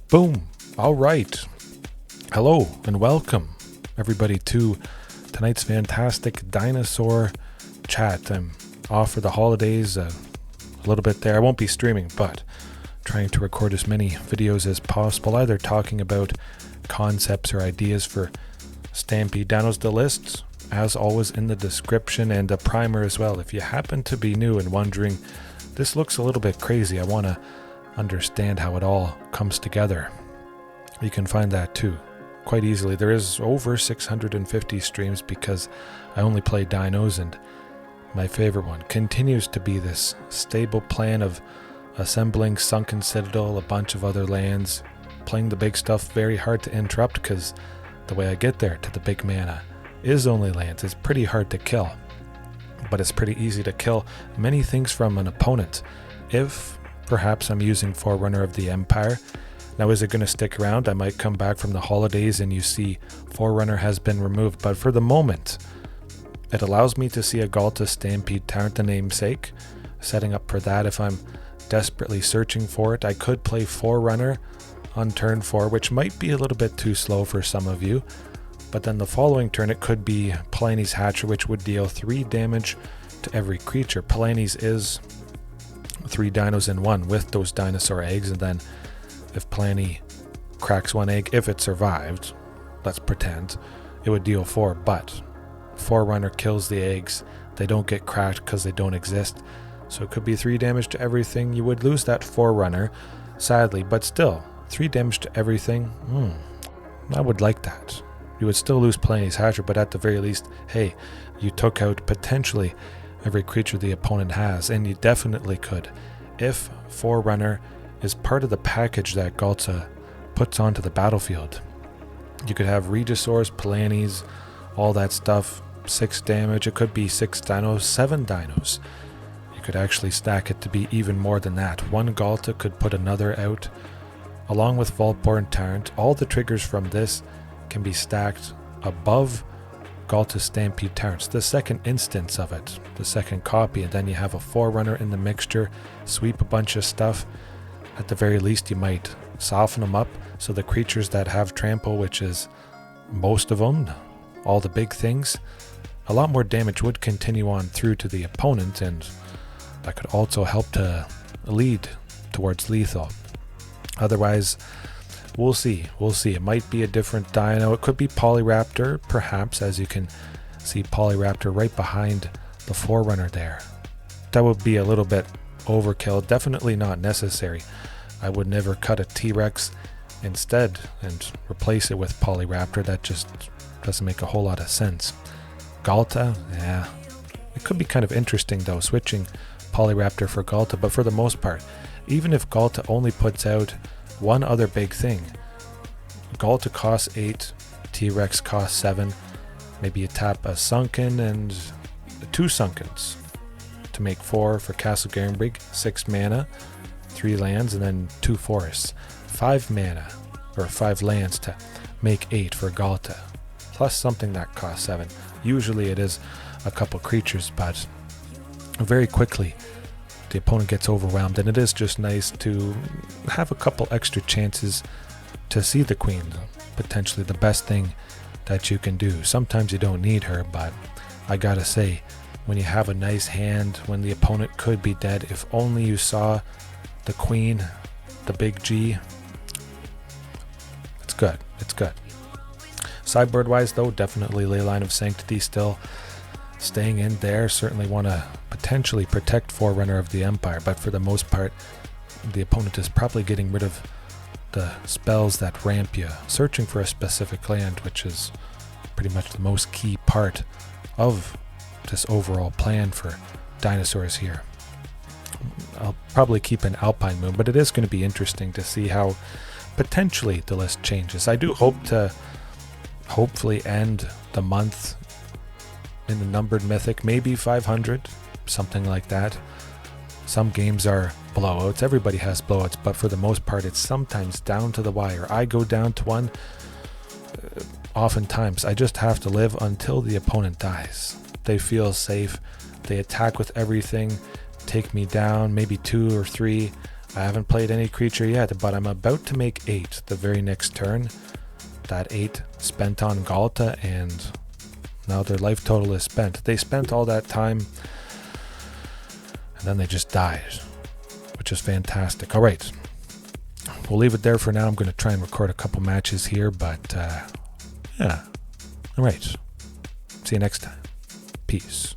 Boom. All right. Hello and welcome everybody to tonight's fantastic dinosaur chat. I'm off for the holidays a little bit there. I won't be streaming, but trying to record as many videos as possible, either talking about concepts or ideas for Stampede Dinos. The lists, as always, in the description, and a primer as well. If you happen to be new and wondering, this looks a little bit crazy, I want to understand how it all comes together. You can find that too quite easily. There is over 650 streams because I only play dinos, and my favorite one continues to be this stable plan of assembling Sunken Citadel, a bunch of other lands, playing the big stuff. Very hard to interrupt because the way I get there to the big mana is only lands. It's pretty hard to kill, but it's pretty easy to kill many things from an opponent if perhaps I'm using Forerunner of the Empire. Now, is it going to stick around? I might come back from the holidays and you see Forerunner has been removed, but for the moment it allows me to see a Ghalta Stampede Tyrant, the namesake, setting up for that if I'm desperately searching for it. I could play Forerunner on turn 4, which might be a little bit too slow for some of you, but then the following turn it could be Palani's Hatcher, which would deal 3 damage to every creature. Palani's is 3 dinos in 1 with those dinosaur eggs, and then if Palani cracks 1 egg, if it survived, let's pretend, it would deal 4, but Forerunner kills the eggs. They don't get cracked because they don't exist, so it could be 3 damage to everything. You would lose that Forerunner, sadly, but still 3 damage to everything. I would like that. You would still lose Palani's Hatcher, but at the very least, hey, you took out potentially every creature the opponent has, and you definitely could if Forerunner is part of the package that Ghalta puts onto the battlefield. You could have Regisaurs, Palanis, all that stuff, 6 damage. It could be 6 dinos, 7 dinos. You could actually stack it to be even more than that. One Ghalta could put another out, along with Vaultborn Tyrant. All the triggers from this can be stacked above Ghalta Stampede Tyrants, the second instance of it, the second copy, and then you have a Forerunner in the mixture, sweep a bunch of stuff. At the very least, you might soften them up so the creatures that have trample, which is most of them, all the big things, a lot more damage would continue on through to the opponent, and that could also help to lead towards lethal. Otherwise, we'll see. It might be a different dino. It could be Polyraptor, perhaps, as you can see Polyraptor right behind the Forerunner there. That would be a little bit overkill, definitely not necessary. I would never cut a T-Rex instead and replace it with Polyraptor. That just doesn't make a whole lot of sense. Ghalta, yeah. It could be kind of interesting though, switching Polyraptor for Ghalta, but for the most part, even if Ghalta only puts out one other big thing, Ghalta costs 8, T-Rex costs 7, maybe you tap a Sunken and 2 Sunkens to make 4 for Castle Garenbrig, 6 mana, 3 lands, and then 2 forests, 5 mana, or 5 lands to make 8 for Ghalta, plus something that costs 7. Usually it is a couple creatures, but very quickly the opponent gets overwhelmed, and it is just nice to have a couple extra chances to see the queen, potentially the best thing that you can do. Sometimes you don't need her, but I gotta say, when you have a nice hand, when the opponent could be dead, if only you saw the queen, the big G, it's good. Sideboard wise though, definitely Leyline of Sanctity still staying in there. Certainly want to potentially protect Forerunner of the Empire, but for the most part the opponent is probably getting rid of the spells that ramp you, searching for a specific land, which is pretty much the most key part of this overall plan for dinosaurs here. I'll probably keep an Alpine Moon, but it is going to be interesting to see how potentially the list changes. I do hope to hopefully end the month in the numbered mythic, maybe 500, something like that. Some games are blowouts, everybody has blowouts, but for the most part it's sometimes down to the wire. I go down to one, oftentimes I just have to live until the opponent dies. They feel safe, They attack with everything, take me down, maybe 2 or 3. I haven't played any creature yet, but I'm about to make 8 the very next turn. That 8 spent on Ghalta, and now their life total is spent. They spent all that time, and then they just died, which is fantastic. All right, we'll leave it there for now. I'm going to try and record a couple matches here, but yeah. All right. See you next time. Peace.